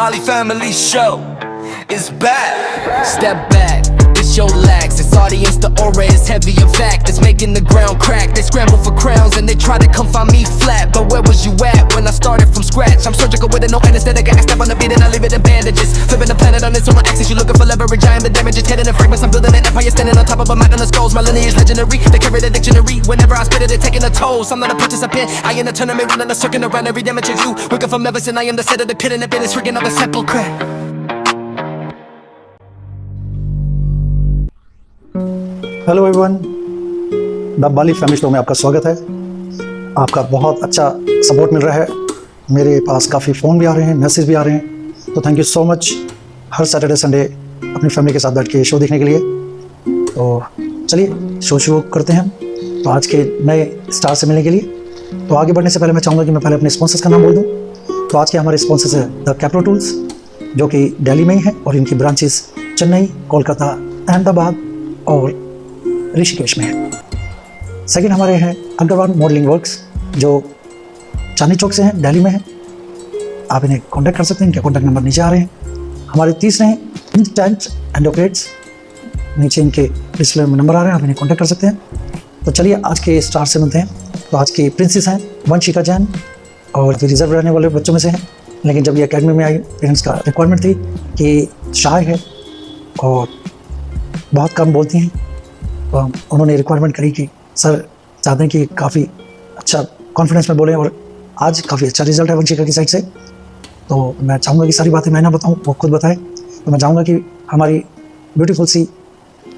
Bali Family Show is back. Step back, it's your lax. This audience, the aura is heavy in fact. It's making the ground crack. They scramble for crowns and they try to come find me flat. But where was you at when I started from scratch? I'm surgical with it, no anesthetic. I step on the beat and I leave it in bandages. Flipping the planet on its own axis. You looking for leverage, I am the damage. It's hidden in fragments. I'm building an empire, standing on top of a mountain of skulls. My lineage legendary. They carry the dictionary. Whenever I spit it, they're taking a toll. So I'm not a participant. I in a tournament, running a circuit around every damage of you. Working from Everson, I am the set of the pit and the bit is freaking of a sepulchre. Hello everyone, the Bali family show में आपका स्वागत है। आपका बहुत अच्छा support मिल रहा है। मेरे पास काफ़ी फ़ोन भी आ रहे हैं, मैसेज भी आ रहे हैं, तो thank you so much. Her Saturday Sunday अपनी फैमिली के साथ बैठ के शो देखने के लिए। तो चलिए शो शुरू करते हैं। तो आज के नए स्टार से मिलने के लिए तो आगे बढ़ने से पहले मैं चाहूँगा कि मैं पहले अपने स्पॉन्सर्स का नाम बोल दूँ। तो आज के हमारे स्पॉन्सर्स है द कैप्रो टूल्स, जो कि दिल्ली में ही है और इनकी ब्रांचेस चेन्नई, कोलकाता, अहमदाबाद और ऋषिकेश में है। सेकंड हमारे हैं अग्रवाल मॉडलिंग वर्क्स, जो चांदनी चौक से हैं, दिल्ली में है। आप इन्हें कांटेक्ट कर सकते हैं, इनके कॉन्टैक्ट नंबर नीचे आ रहे हैं। हमारे तीसरे हैं इंस्टेंट एंडोक्रेट्स, नीचे इनके डिस्प्ले में नंबर आ रहे हैं, आप इन्हें कॉन्टैक्ट कर सकते हैं। तो चलिए आज के स्टार से मिलते हैं। तो आज के प्रिंसेस हैं वंशिका जैन, और फिर रिजर्व रहने वाले बच्चों में से हैं, लेकिन जब ये अकेडमी में आई पेरेंट्स का रिक्वायरमेंट थी कि शाय है और बहुत कम बोलती हैं, तो उन्होंने रिक्वायरमेंट करी कि सर चाहते हैं कि काफ़ी अच्छा कॉन्फिडेंस में बोलें, और आज काफ़ी अच्छा रिजल्ट है वंशिका की साइड से। तो मैं चाहूँगा कि सारी बातें मैं ना बताऊँ, वो खुद बताएं। तो मैं चाहूँगा कि हमारी ब्यूटीफुल सी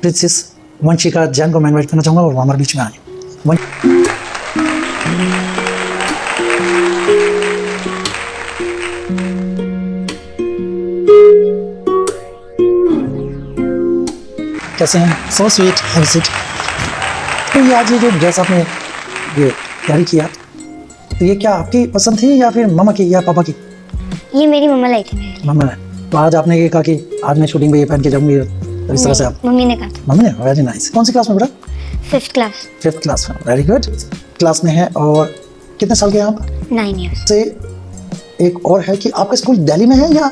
प्रिंसेस वंशिका जैन को मैं इन्वाइट करना चाहूँगा और वो हमारे बीच में आए। कैसे हैं? So sweet, have seat. तो ये आज ये जो ड्रेस आपने ये कैरी किया, तो ये क्या आपकी पसंद थी या फिर मम्मा की या पापा की? ये मेरी मम्मा लाई थी मेरे लिए। मम्मा ने। तो आज आपने ये कहा कि आज मैं शूटिंग में ये पहन के जाऊंगी, तो इस तरह से आप? मम्मी ने कहा था। मम्मी ने? Very nice. कौन सी क्लास में बेटा? 5th class. 5th क्लास में, वेरी गुड। क्लास में है। और कितने साल के हैं आप? 9 ईयर्स से। एक और है कि आपका स्कूल दिल्ली में है या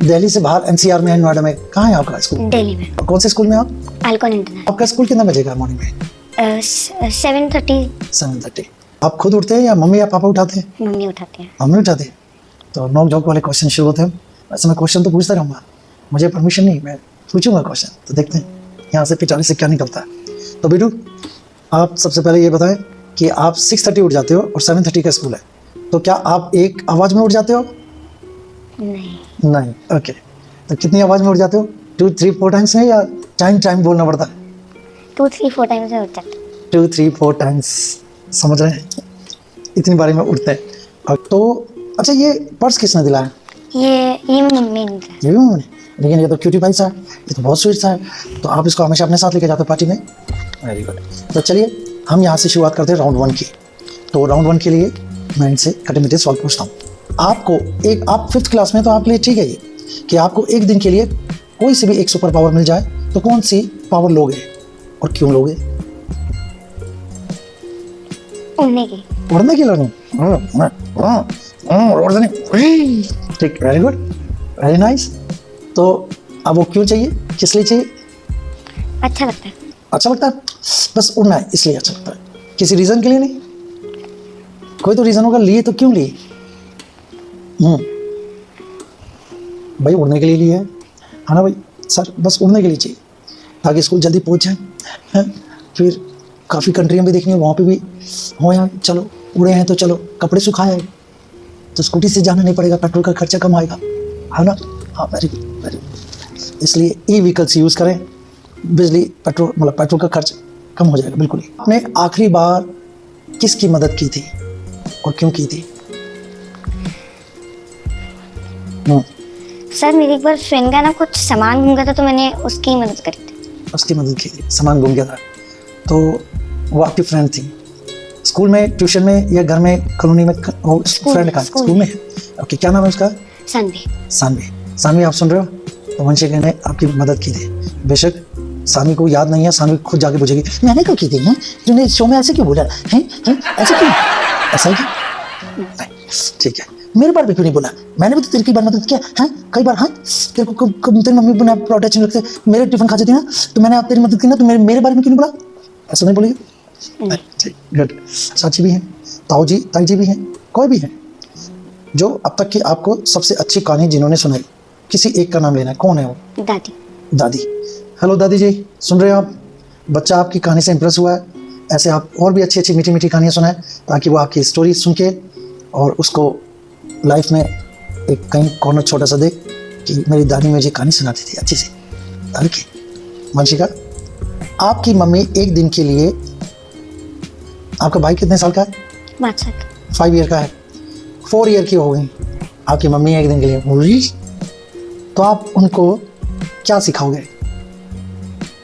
दिल्ली से बाहर NCR में है, नोएडा में? कहाँ है आपका स्कूल? दिल्ली में। कौन से स्कूल में आप? Alcon international. आपका स्कूल कितना बजे का मॉर्निंग में? 7:30। 7:30। आप खुद उठते हैं या मम्मी या पापा उठाते हैं? मम्मी उठाते हैं। मम्मी उठाते हैं। तो नोक झोंक वाले क्वेश्चन शुरू होते हैं। वैसे मैं क्वेश्चन तो पूछता रहूँगा, मुझे परमिशन नहीं, मैं पूछूंगा क्वेश्चन, तो देखते हैं यहाँ से पिटाने से क्या निकलता है। तो बेटू, आप सबसे पहले ये बताएं कि आप 6:30 उठ जाते हो और 7:30 का स्कूल है, तो क्या आप एक आवाज़ में उठ जाते हो? नहीं। ओके। तो कितनी आवाज़ में उठ जाते हो? 2, 3, 4 टाइम्स में, या टाइम बोलना पड़ता है? 2, 3, 4 टाइम्स से उठ जाते। 2, 3, 4 टाइम्स, समझ रहे हैं? इतनी बारी में उठते हैं। तो अच्छा, ये पर्स किसने दिलाया? ये मम्मी ने दिया। ये भी मम्मी ने? लेकिन ये तो क्यूटी पाई सा है, ये तो बहुत स्वीट सा है। तो आप इसको हमेशा अपने साथ लेके जाते हो पार्टी में? Very good. तो चलिए हम यहाँ से शुरुआत करते हैं राउंड 1 की। तो राउंड 1 के लिए मैं इनसे खट्टे मीठे सवाल पूछता हूँ। आपको एक, आप 5th क्लास में, तो आपके लिए ठीक है ये कि आपको एक दिन के लिए कोई से भी एक सुपर पावर मिल जाए, तो कौन सी पावर लोगे और क्यों लोगे? उड़ने की। उड़ने की लोगे? ठीक, वेरी गुड, वेरी नाइस। तो अब वो क्यों चाहिए, किस लिए चाहिए? अच्छा लगता है। अच्छा लगता है? बस उड़ना है इसलिए अच्छा लगता है, किसी रीज़न के लिए नहीं? कोई तो रीज़न होगा, लिए तो क्यों लिए? भाई उड़ने के लिए लिए है ना भाई? सर बस उड़ने के लिए चाहिए, ताकि स्कूल जल्दी पहुंच जाए। फिर काफ़ी कंट्रियाँ भी देखनी है, वहाँ पे भी हो यार, चलो उड़े हैं तो चलो कपड़े सुखाए, तो स्कूटी से जाना नहीं पड़ेगा, पेट्रोल का खर्चा कम आएगा, है ना? हाँ, वेरी गुड, वेरी गुड। इसलिए ई-व्हीकल्स यूज़ करें, बिजली पेट्रोल का खर्च कम हो जाएगा। बिल्कुल ही। आपने आखिरी बार किसकी मदद की थी और क्यों की थी? सर मेरी एक बार फ्रेंड का ना कुछ सामान गुम गया था, तो मैंने उसकी मदद करी थी। उसकी मदद की थी, सामान गुम गया था, तो वो आपकी फ्रेंड थी। स्कूल में, ट्यूशन में, या घर में, कॉलोनी में? फ्रेंड का स्कूल में है। ओके, क्या नाम है उसका? सानवी, आप सुन रहे हो? तो वंशिका ने आपकी मदद की थी। बेशक सानवी को याद नहीं है, सानवी खुद जाके पूछेगी मैंने क्यों की थी, तूने शो में ऐसे क्यों बोला है, ऐसे क्यों, ऐसा ही? ठीक है, मेरे बारे में क्यों नहीं बोला? मैंने भी तो तेरी कई बार मदद किया है, कई बार। हाँ, तेरे को तेरी मम्मी ने पूरा अटैच रखते, मेरे टिफिन खा जाती ना, तो मैंने तेरी मदद की ना, तो मेरे बारे में क्यों नहीं बोला? ऐसा नहीं बोलिए। गुड। चाची भी हैं, ताऊ जी, ताई जी भी हैं, कोई भी है जो अब तक की आपको सबसे अच्छी कहानी जिन्होंने सुनाई, किसी एक का नाम लेना है, कौन है वो? दादी। दादी। हेलो दादी जी, सुन रहे हो आप? बच्चा आपकी कहानी से इंप्रेस हुआ है, ऐसे आप और भी अच्छी अच्छी मीठी मीठी कहानियाँ सुनाएं, ताकि वो आपकी स्टोरी सुन के और उसको लाइफ में एक कहीं कॉर्नर छोटा सा दे कि मेरी दादी मुझे कहानी सुनाती थी अच्छी सी। दादी की वंशिका, आपकी मम्मी एक दिन के लिए, आपका भाई कितने साल का है? 5 साल। 5 ईयर का है, 4 ईयर की हो गई आपकी मम्मी एक दिन के लिए बोल रही, तो आप उनको क्या सिखाओगे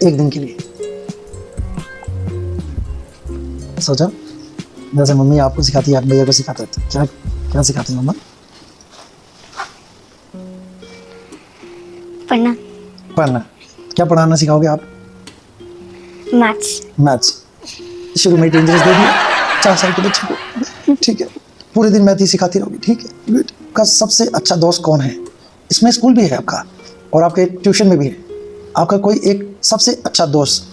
एक दिन के लिए? सोचा, जैसे मम्मी आपको सिखाती है, आप भैया को सिखाते हैं, तो क्या क्या सिखाती है मम्मा? पढ़ना। पढ़ना। क्या पढ़ाना सिखाओगे आप? मैथ्स। मैथ्स। शुरू में डेंजरस दे दिया 4 साल के बच्चे को, ठीक है, पूरे दिन मैथ ही सिखाती रहोगी, ठीक है, गुड। का सबसे अच्छा दोस्त कौन है? इसमें स्कूल भी है आपका और आपके ट्यूशन में भी है, आपका कोई एक सबसे अच्छा दोस्त,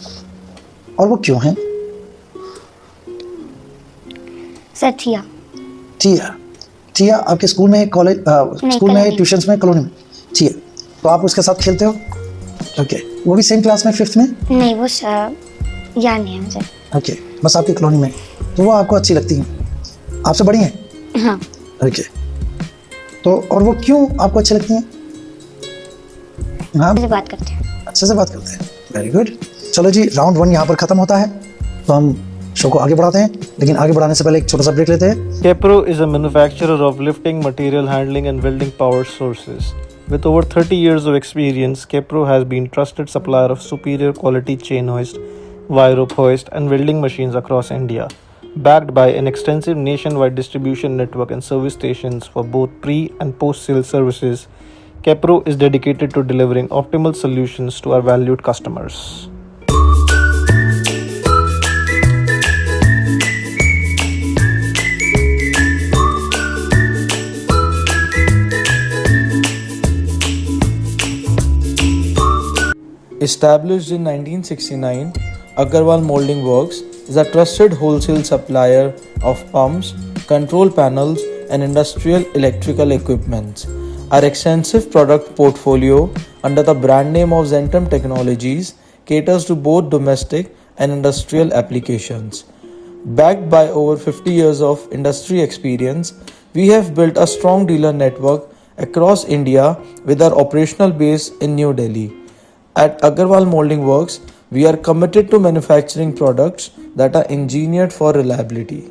और वो क्यों है? सर टिया। टिया। टिया आपके स्कूल में है, कॉलेज स्कूल में है, ट्यूशन्स में, कॉलोनी में? टिया। तो आप उसके साथ खेलते हो? ओके। वो भी सेम क्लास में, 5th में? नहीं, वो याद नहीं है मुझे। ओके, बस आपकी कॉलोनी में, तो वो आपको अच्छी लगती है, आपसे बड़ी हैं? हाँ। ओके, तो और वो क्यों आपको अच्छी लगती हैं? हाँ, से बात करते हैं। अच्छे से बात करते हैं, वेरी गुड। चलो जी, राउंड 1 यहाँ पर ख़त्म होता है, तो हम शो को आगे बढ़ाते हैं, लेकिन आगे बढ़ाने से पहले एक छोटा सा ब्रेक लेते हैं। Kepro is a manufacturer of lifting, material handling and welding power sources. With over 30 years of experience, Kepro has been trusted supplier of superior quality chain hoist, wire rope hoist and welding machines across India. Backed by an extensive nationwide distribution network and service stations for both pre and post sale services, Kepro is dedicated to delivering optimal solutions to our valued customers. Established in 1969, Agarwal Molding Works is a trusted wholesale supplier of pumps, control panels, and industrial electrical equipment. Our extensive product portfolio under the brand name of Zentum Technologies caters to both domestic and industrial applications. Backed by over 50 years of industry experience, we have built a strong dealer network across India with our operational base in New Delhi. At Agarwal Molding Works, we are committed to manufacturing products that are engineered for reliability.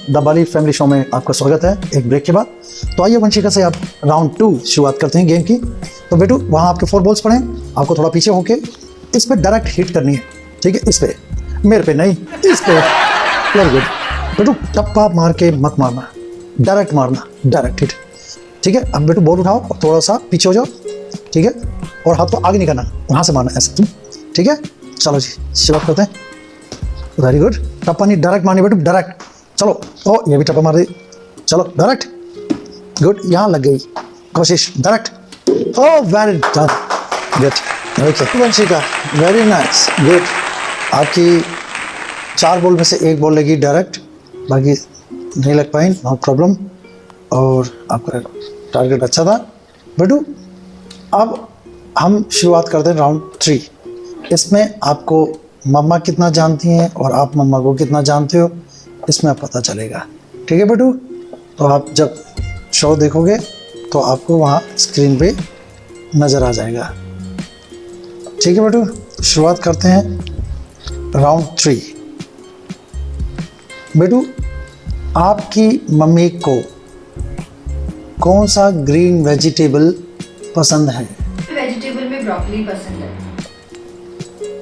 The Bali family show में आपका स्वागत है एक break के बाद। तो आइए वंशिका से आप राउंड 2 शुरुआत करते हैं गेम की। तो बेटू, वहाँ आपके 4 बॉल्स पड़े हैं, आपको थोड़ा पीछे होके इस पे डायरेक्ट हिट करनी है, ठीक है? इस पे, मेरे पे नहीं, इस पे। वेरी गुड बेटू, टप्पा मार के मत मारना, डायरेक्ट मारना, डायरेक्ट हिट, ठीक है? अब बेटू बॉल उठाओ और थोड़ा सा पीछे हो जाओ, ठीक है? और हाथ को आगे नहीं करना, वहाँ से मारना ऐसे, ठीक है? चलो जी, शुरुआत करते हैं। वेरी गुड, टप्पा नहीं, डायरेक्ट मारनी बेटू, डायरेक्ट। चलो, ओ ये भी टप्पा मार दी, चलो डायरेक्ट, गुड, यहाँ लग गई, कोशिश, direct, O very done, good, okay Vanshika, very nice, good. आपकी 4 बॉल में से 1 बॉल लगी डायरेक्ट, बाकी नहीं लग पाई, नो प्रॉब्लम, और आपका टारगेट अच्छा था बेटू। अब हम शुरुआत करते हैं राउंड 3। इसमें आपको मम्मा कितना जानती हैं और आप मम्मा को कितना जानते हो, इसमें आप पता चलेगा, ठीक है बेटू? तो आप जब शो देखोगे तो आपको वहाँ स्क्रीन पे नज़र आ जाएगा, ठीक है बेटू? शुरुआत करते हैं राउंड 3। बेटू, आपकी मम्मी को कौन सा ग्रीन वेजिटेबल पसंद है? वेजिटेबल में ब्रोकली पसंद है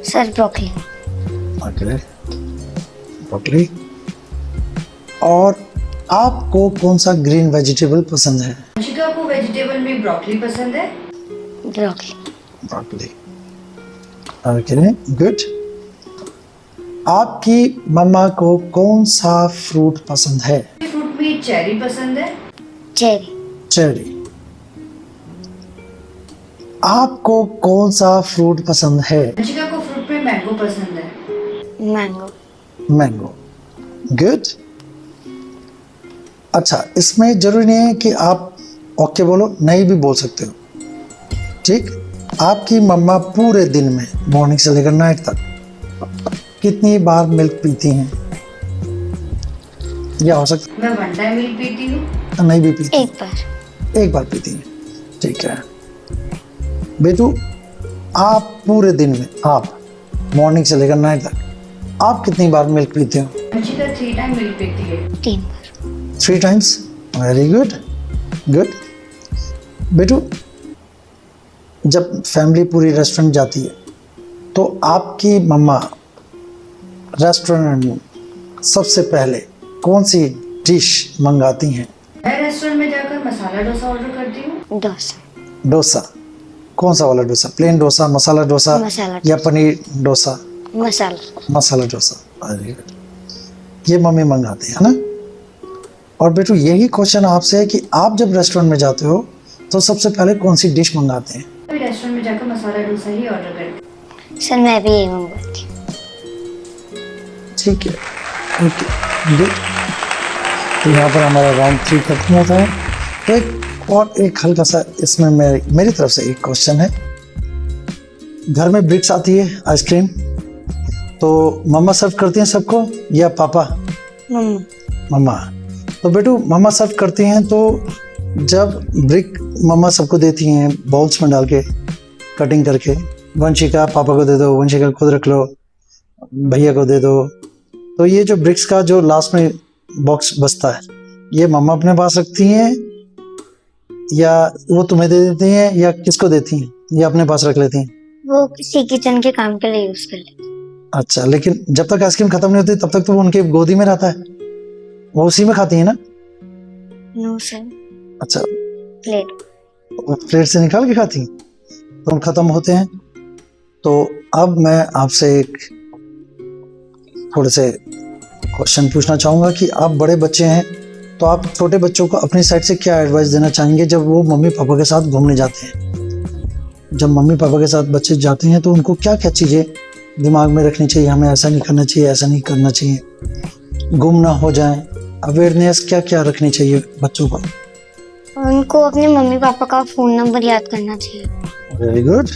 सर। ब्रोकली। Okay, broccoli. और आपको कौन सा ग्रीन वेजिटेबल पसंद है? वंशिका को वेजिटेबल में ब्रोकली पसंद है। ब्रोकली। ब्रोकली। Okay, good. आपकी मम्मा को कौन सा फ्रूट पसंद है? फ्रूट में चेरी पसंद है। चेरी। चेरी। आपको कौन सा फ्रूट पसंद है? वंशिका को फ्रूट में मैंगो पसंद है। मैंगो। मैंगो। गुड। अच्छा, इसमें जरूरी नहीं है कि आप ओके बोलो, नहीं भी बोल सकते हो, ठीक। आपकी मम्मा पूरे दिन में मॉर्निंग से लेकर नाइट तक कितनी बार मिल्क पीती हैं? या हो सकता मैं 1 टाइम मिल्क पीती हूँ। नहीं भी पीती? एक बार। एक बार पीती हैं, ठीक है। बेटू, आप पूरे दिन में, आप मॉर्निंग से लेकर नाइट तक आप कितनी बार मिल्क पीते हो? वंशिका 3 टाइम मिल्क पीती है। 3 बार। 3 टाइम्स। Very good, good. बेटू, जब फैमिली पूरी रेस्टोरेंट जाती है तो आपकी मम्मा रेस्टोरेंट में सबसे पहले कौन सी डिश मंगाती हैं? मैं रेस्टोरेंट में जाकर मसाला डोसा ऑर्डर करती हूँ। डोसा। डोसा। कौन सा वाला डोसा? प्लेन डोसा, मसाला डोसा मसाला या पनीर डोसा? मसाला। मसाला डोसा। Very good. ये मम्मी मंगाती है ना। और बेटू, यही क्वेश्चन आपसे है कि आप जब रेस्टोरेंट में जाते हो तो सबसे पहले कौन सी डिश मंगाते हैं? अभी रेस्टोरेंट में जाकर मसाला डोसा ही ऑर्डर करती हूँ। सर मैं भी यही मंगवाती हूँ। ठीक है, ओके, गुड। तो यहाँ पर हमारा राउंड 3 खत्म होता है। एक हल्का सा इसमें मेरी तरफ से एक क्वेश्चन है। घर में ब्रिक्स आती है आइसक्रीम, तो मम्मा सर्व करती हैं सबको या पापा? मम्मा। मम्मा। तो बेटू, मम्मा सर्व करती हैं, तो जब ब्रिक मम्मा सबको देती हैं बाउल्स में डाल के कटिंग करके, वंशिका पापा को दे दो, वंशिका खुद रख लो, भैया को दे दो, तो ये जो ब्रिक्स का जो लास्ट में बॉक्स बचता है, ये मम्मा अपने पास रखती हैं या वो तुम्हें दे देती हैं या किसको देती हैं या अपने पास रख लेती हैं? वो किसी किचन के काम के लिए यूज कर लेते। अच्छा, लेकिन जब तक आइसक्रीम खत्म नहीं होती तब तक तो वो उनके गोदी में रहता है, वो उसी में खाती है ना? No sir. अच्छा, प्लेट। प्लेट से निकाल के खाती हैं? तो खत्म होते हैं। तो अब मैं आपसे एक थोड़े से क्वेश्चन पूछना चाहूँगा कि आप बड़े बच्चे हैं, तो आप छोटे बच्चों को अपनी साइड से क्या एडवाइस देना चाहेंगे जब वो मम्मी पापा के साथ घूमने जाते हैं? जब मम्मी पापा के साथ बच्चे जाते हैं तो उनको क्या क्या चीज़ें दिमाग में रखनी चाहिए? हमें ऐसा नहीं करना चाहिए, ऐसा नहीं करना चाहिए, गुम ना हो जाएं, अवेयरनेस क्या क्या रखनी चाहिए बच्चों को? उनको अपने मम्मी पापा का फ़ोन नंबर याद करना चाहिए। Very good.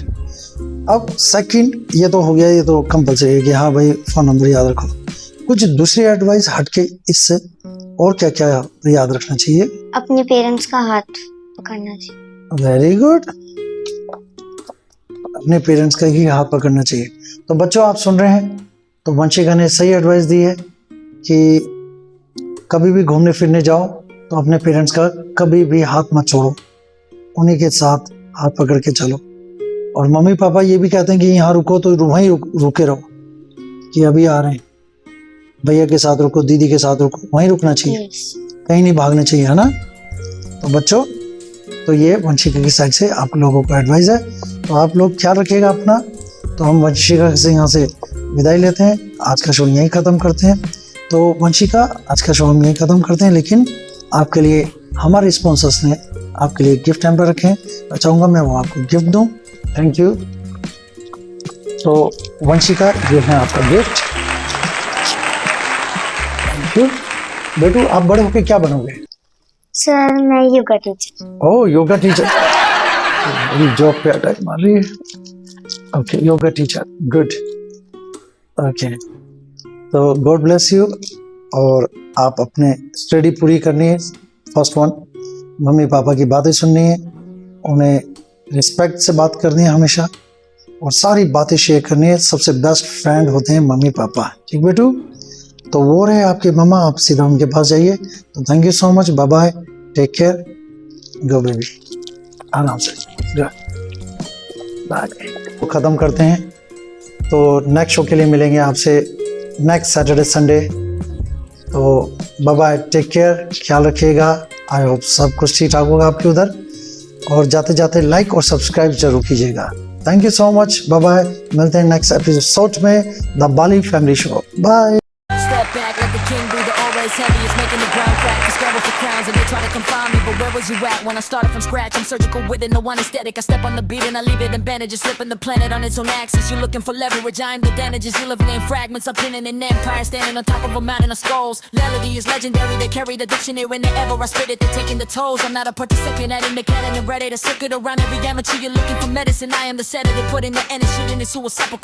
अब सेकंड, ये तो हो गया, ये तो कंपलसरी है कि हाँ भाई फ़ोन नंबर याद रखो। कुछ दूसरी एडवाइस हटके इससे और क्या क्या याद रखना चाहिए? अपने पेरेंट्स का हाथ पकड़ना चाहिए। Very good. अपने पेरेंट्स का ही हाथ पकड़ना चाहिए। तो बच्चों, आप सुन रहे हैं, तो वंशिका ने सही एडवाइस दी है कि कभी भी घूमने फिरने जाओ तो अपने पेरेंट्स का कभी भी हाथ मत छोड़ो, उन्हीं के साथ हाथ पकड़ के चलो। और मम्मी पापा ये भी कहते हैं कि यहाँ रुको तो वहीं रुके रहो, कि अभी आ रहे हैं, भैया के साथ रुको, दीदी के साथ रुको, वहीं रुकना चाहिए, कहीं नहीं भागना चाहिए, है ना? तो बच्चों, तो ये वंशिका की साइड से आप लोगों को एडवाइस है, तो आप लोग ख्याल रखिएगा अपना। तो हम वंशिका से यहाँ से विदाई लेते हैं, आज का शो यहीं ख़त्म करते हैं। तो वंशिका, आज का शो हम यहीं ख़त्म करते हैं, लेकिन आपके लिए हमारे स्पॉन्सर्स ने आपके लिए गिफ्ट हैम्पर रखे हैं, मैं चाहूँगा मैं वो आपको गिफ्ट दूँ। Thank you. तो वंशिका, ये है आपका गिफ्ट। Thank you. बेटू, आप बड़े होके क्या बनोगे? सर मैं योगा टीचर। ओह, योगा टीचर। मेरी जॉब पे अटैक मार रही है। Okay, yoga teacher, good. Okay, तो गॉड ब्लेस यू। और आप अपने स्टडी पूरी करनी है। फर्स्ट वन, मम्मी पापा की बातें सुननी है, उन्हें रिस्पेक्ट से बात करनी है हमेशा, और सारी बातें शेयर करनी है। सबसे बेस्ट फ्रेंड होते हैं मम्मी पापा, ठीक बेटू? तो वो रहे आपके मम्मा, आप सीधा उनके पास जाइए। तो thank you so much, bye bye, take care, go baby, आराम से, बाय। तो ख़त्म करते हैं। तो नेक्स्ट शो के लिए मिलेंगे आपसे नेक्स्ट सैटरडे संडे। तो बाय बाय, टेक केयर, ख्याल रखिएगा। आई होप सब कुछ ठीक ठाक होगा आपके उधर, और जाते जाते लाइक और सब्सक्राइब जरूर कीजिएगा। Thank you so much, bye bye. मिलते हैं नेक्स्ट एपिसोड में the Bali family show. Bye. Step back like the king breather, always heavy. It's making the ground crack. They scramble for crowns and they try to confine me. But where was you at when I started from scratch? I'm surgical with it, no anesthetic. I step on the beat and I leave it in bandages, slipping the planet on its own axis. You're looking for leverage, I am the damages. You're living in fragments, I'm pinning an empire, standing on top of a mountain of skulls. Melody is legendary, they carry the dictionary whenever I spit it. They're taking the tolls. I'm not a participant, I didn't make it and ready to circuit around every amateur. You're looking for medicine, I am the sedative, putting the end and shooting it suicidal.